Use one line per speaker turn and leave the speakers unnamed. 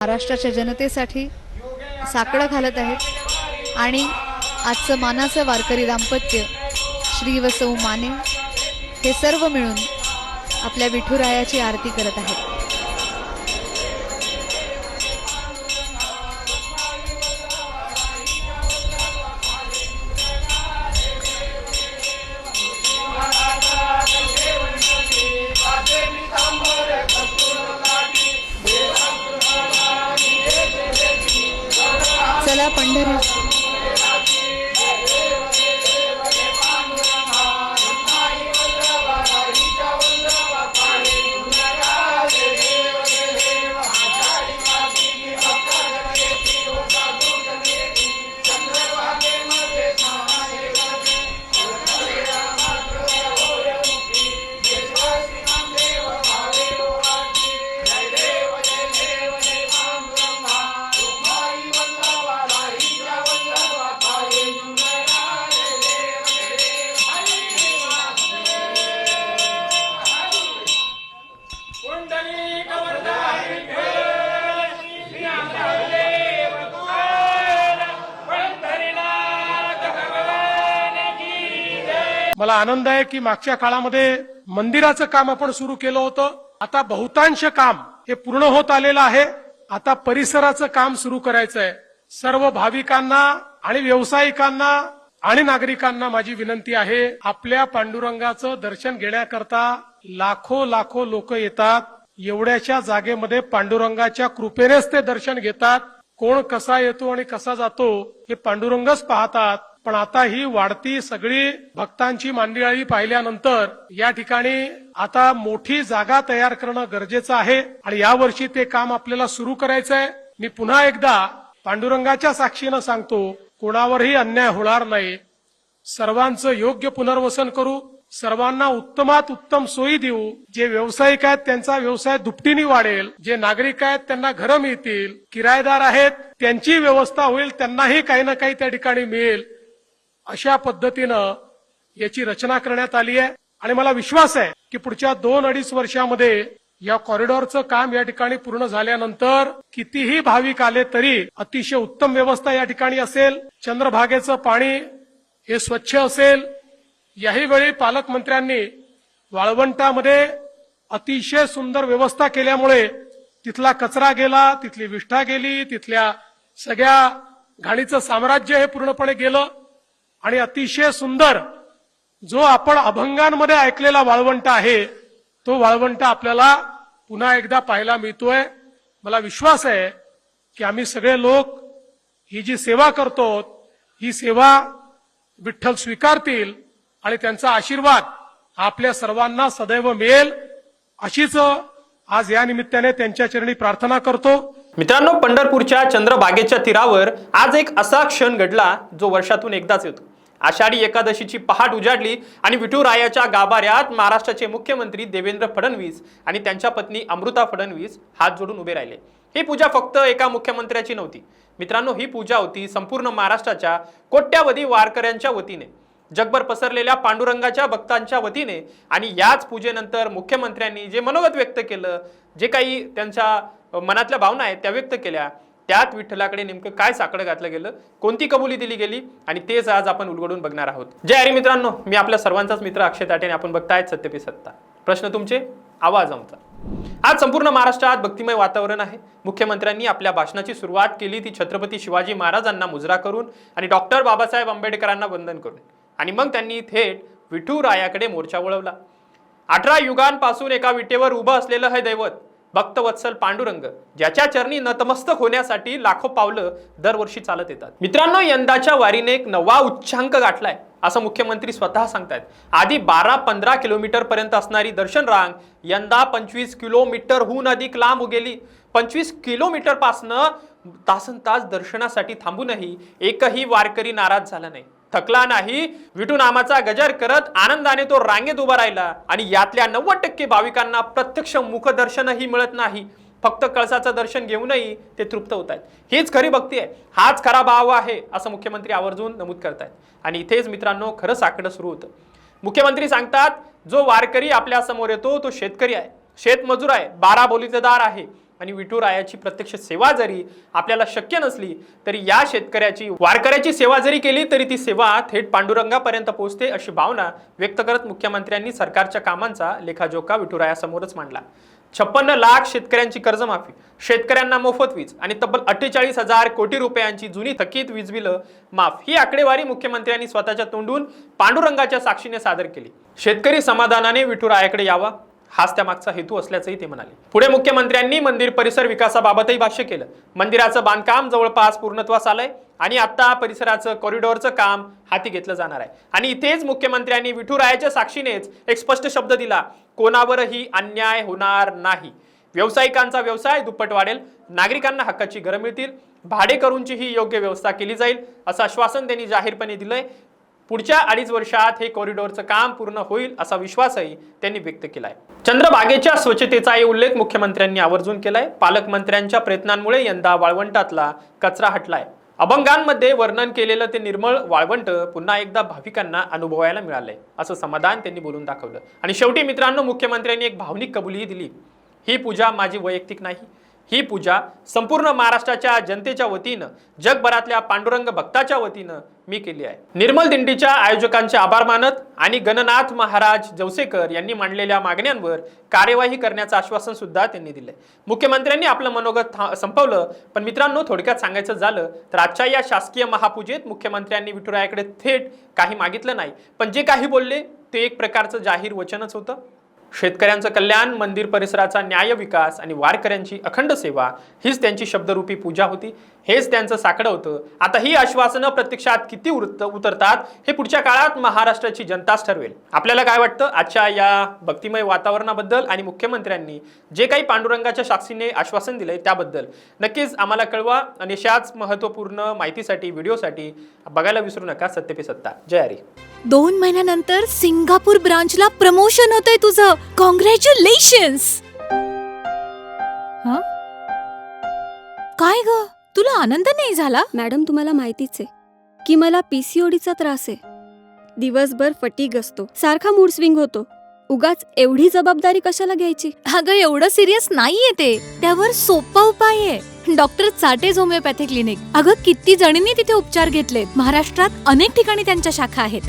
महाराष्ट्राच्या जनतेसाठी साकडं घालत आहेत आणि आजचं मानाचं वारकरी दाम्पत्य श्री व सौ माने हे सर्व मिळून आपल्या विठुरायाची आरती करत आहेत। चला पंढरी
मला आनंद आहे की मागच्या काळामध्ये मंदिराचं काम आपण सुरू केलं होतं। आता बहुतांश काम हे पूर्ण होत आलेलं आहे। आता परिसराचं काम सुरू करायचं आहे। सर्व भाविकांना आणि व्यावसायिकांना आणि नागरिकांना माझी विनंती आहे, आपल्या पांडुरंगाचं दर्शन घेण्याकरता लाखो लोक येतात। एवढ्याच्या जागेमध्ये पांडुरंगाच्या कृपेनेच ते दर्शन घेतात। कोण कसा येतो आणि कसा जातो हे पांडुरंगच पाहतात। पण आता ही वाढती सगळी भक्तांची मंडळी पाहिल्यानंतर या ठिकाणी आता मोठी जागा तयार करणं गरजेचं आहे आणि यावर्षी ते काम आपल्याला सुरू करायचं आहे। मी पुन्हा एकदा पांडुरंगाच्या साक्षीनं सांगतो, कोणावरही अन्याय होणार नाही। सर्वांचं योग्य पुनर्वसन करू, सर्वांना उत्तमात उत्तम सोयी देऊ। जे व्यावसायिक आहेत त्यांचा व्यवसाय दुपटीने वाढेल, जे नागरिक आहेत त्यांना घरं मिळतील, किरायेदार आहेत त्यांची व्यवस्था होईल, त्यांनाही काही ना काही त्या ठिकाणी मिळेल। अशा पद्धतीनं याची रचना करण्यात आली आहे आणि मला विश्वास आहे की पुढच्या 2-2.5 वर्षामध्ये या कॉरिडॉरचं काम या ठिकाणी पूर्ण झाल्यानंतर कितीही भाविक आले तरी अतिशय उत्तम व्यवस्था या ठिकाणी असेल। चंद्रभागेचं पाणी हे स्वच्छ असेल। याही वेळी पालकमंत्र्यांनी वाळवंटामध्ये अतिशय सुंदर व्यवस्था केल्यामुळे तिथला कचरा गेला, तिथली विष्ठा गेली, तिथल्या सगळ्या घाणीचं साम्राज्य हे पूर्णपणे गेलं आणि अतिशय सुंदर जो आपण अभंगांमध्ये ऐकलेला वाळवंट आहे तो वाळवंट आपल्याला पुन्हा एकदा पाहायला मिळतोय। मला विश्वास आहे की आम्ही सगळे लोक ही जी सेवा करतो ही सेवा विठ्ठल स्वीकारतील आणि त्यांचा आशीर्वाद आपल्या सर्वांना सदैव मिळेल अशीच आज या निमित्ताने त्यांच्या चरणी प्रार्थना करतो।
मित्रांनो, पंढरपूरच्या चंद्रभागेच्या तीरावर आज एक असा क्षण घडला जो वर्षातून एकदाच येतो। आषाढी एकादशीची पहाट उजाडली आणि विठुरायाच्या गाभाऱ्यात महाराष्ट्राचे मुख्यमंत्री देवेंद्र फडणवीस आणि त्यांच्या पत्नी अमृता फडणवीस हात जोडून उभे राहिले। ही पूजा फक्त एका मुख्यमंत्र्याची नव्हती मित्रांनो, ही पूजा होती संपूर्ण महाराष्ट्राच्या कोट्यावधी वारकऱ्यांच्या वतीने, जगभर पसरलेल्या पांडुरंगाच्या भक्तांच्या वतीने। आणि याच पूजेनंतर मुख्यमंत्र्यांनी जे मनोगत व्यक्त केलं, जे काही त्यांच्या मनातल्या भावना आहेत त्या व्यक्त केल्या, त्यात विठ्ठलाकडे नेमकं काय साकडं घातलं गेलं, कोणती कबुली दिली गेली आणि तेच आज आपण उलगडून बघणार आहोत। जय हरी मित्रांनो, मी आपल्या सर्वांचाच मित्र अक्षय ताटेने, आपण बघतायत सत्य पे सत्ता। प्रश्न तुमचे, आवाज आमचा। आज संपूर्ण महाराष्ट्रात भक्तिमय वातावरण आहे। मुख्यमंत्र्यांनी आपल्या भाषणाची सुरुवात केली ती छत्रपती शिवाजी महाराजांना मुजरा करून आणि डॉक्टर बाबासाहेब आंबेडकरांना वंदन करून, आणि मग त्यांनी थेट विठुरायाकडे मोर्चा वळवला। 18 युगांपासून एका विटेवर उभं असलेलं हे दैवत भक्तवत्सल पांडुरंग, ज्याच्या चरणी नतमस्तक होण्यासाठी लाखो पावलं दरवर्षी चालत येतात। मित्रांनो, यंदाच्या वारीने एक नवा उच्चांक गाठलाय असं मुख्यमंत्री स्वतः सांगतायत। आधी 12-15 किलोमीटर पर्यंत असणारी दर्शन रांग यंदा 25 किलोमीटरहून अधिक लांब गेली। 25 किलोमीटर पासनं तासनतास दर्शनासाठी थांबूनही एकही वारकरी नाराज झाला नाही, थकला नाही। विठू नामाचा गजर करत आनंदाने तो रांगेत उभा राहिला आणि यातल्या 90% भाविकांना प्रत्यक्ष मुखदर्शनही मिळत नाही, फक्त कळसाचं दर्शन घेऊनही ते तृप्त होत आहेत। हीच खरी भक्ती आहे, हाच खरा भाव आहे असं मुख्यमंत्री आवर्जून नमूद करतायत। आणि इथेच मित्रांनो खरं साकडं सुरू होतं। मुख्यमंत्री सांगतात, जो वारकरी आपल्या समोर येतो तो शेतकरी आहे, शेतमजूर आहे, 12 बोलीतेदार आहे, आणि विठुरायाची प्रत्यक्ष सेवा जरी आपल्याला शक्य नसली तरी या शेतकऱ्याची वारकऱ्याची सेवा जरी केली तरी ती सेवा थेट पांडुरंगापर्यंत पोहोचते अशी भावना व्यक्त करत मुख्यमंत्र्यांनी सरकारच्या कामांचा लेखाजोखा विठुरायासमोरच मांडला. 56 लाख शेतकऱ्यांची कर्जमाफी, शेतकऱ्यांना मोफत वीज आणि तब्बल 48,000 कोटी रुपयांची जुनी थकीत वीज बिलं माफ ही आकडेवारी मुख्यमंत्र्यांनी स्वतःच्या तोंडून पांडुरंगाच्या साक्षीने सादर केली. शेतकरी समाधानाने विठुरायाकडे यावा हाच त्यामागचा हेतू असल्याचंही ते म्हणाले. पुढे मुख्यमंत्र्यांनी मंदिर परिसर विकासाबाबतही भाष्य केलं. मंदिराचं बांधकाम जवळपास पूर्णत्वास आलंय आणि आता परिसराचं कॉरिडॉरचं काम हाती घेतलं जाणार आहे. आणि इथेच मुख्यमंत्र्यांनी विठुरायाच्या साक्षीनेच एक स्पष्ट शब्द दिला, कोणावरही अन्याय होणार नाही. व्यावसायिकांचा व्यवसाय दुप्पट वाढेल, नागरिकांना हक्काची घरं मिळतील, भाडेकरूंची ही योग्य व्यवस्था केली जाईल असं आश्वासन त्यांनी जाहीरपणे दिलंय. पुढच्या 2.5 वर्षात हे कॉरिडॉरचं काम पूर्ण होईल असा विश्वासही त्यांनी व्यक्त केलाय. चंद्रभागेच्या स्वच्छतेचाही उल्लेख मुख्यमंत्र्यांनी आवर्जून केलाय. पालकमंत्र्यांच्या प्रयत्नांमुळे यंदा वाळवंटातला कचरा हटलाय. अभंगांमध्ये वर्णन केलेलं ते निर्मळ वाळवंट पुन्हा एकदा भाविकांना अनुभवायला मिळालंय असं समाधान त्यांनी बोलून दाखवलं. आणि शेवटी मित्रांनो, मुख्यमंत्र्यांनी एक भावनिक कबुलीही दिली. ही पूजा माझी वैयक्तिक नाही, ही पूजा संपूर्ण महाराष्ट्राच्या जनतेच्या वतीनं, जगभरातल्या पांडुरंग भक्ताच्या वतीनं मी केली आहे. निर्मल दिंडीच्या आयोजकांचे आभार मानत आणि गणनाथ महाराज जवसेकर यांनी मांडलेल्या मागण्यांवर कार्यवाही करण्याचं आश्वासन सुद्धा त्यांनी दिलंय. मुख्यमंत्र्यांनी आपलं मनोगत संपवलं. पण मित्रांनो, थोडक्यात सांगायचं झालं तर आजच्या या शासकीय महापूजेत मुख्यमंत्र्यांनी विठुरायाकडे थेट काही मागितलं नाही, पण जे काही बोलले ते एक प्रकारचं जाहीर वचनच होतं. शेतकऱ्यांचं कल्याण, मंदिर परिसराचा न्याय विकास आणि वारकऱ्यांची अखंड सेवा हीच त्यांची शब्दरूपी पूजा होती. हेच त्यांचं साकडं होतं. आता ही आश्वासनं प्रत्यक्षात किती उतरतात हे पुढच्या काळात महाराष्ट्राची जनताच ठरवेल. आपल्याला काय वाटतं आजच्या या भक्तिमय वातावरणाबद्दल आणि मुख्यमंत्र्यांनी जे काही पांडुरंगाच्या साक्षीने आश्वासन दिलंय त्याबद्दल नक्कीच आम्हाला कळवा. आणि अशाच महत्त्वपूर्ण माहितीसाठी, व्हिडिओसाठी बघायला विसरू नका सत्य पे सत्ता. जय हरी.
2 महिन्यानंतर सिंगापूर ब्रांचला प्रमोशन होतंय तुझं. कॉंग्रॅच्युलेशन्स. काय ग, तुला आनंद नाही झाला?
मॅडम, तुम्हाला माहितीच आहे की मला PCODचा त्रास आहे. दिवसभर फटीग असतो, सारखा मूड स्विंग होतो. उगाच एवढी जबाबदारी कशाला घ्यायची?
अगं, एवढं सिरियस नाहीये ते. त्यावर सोपा उपाय आहे, डॉक्टर चाटेज होमिओपॅथी क्लिनिक. अगं, किती जणींनी तिथे उपचार घेतलेत. महाराष्ट्रात अनेक ठिकाणी त्यांच्या शाखा आहेत.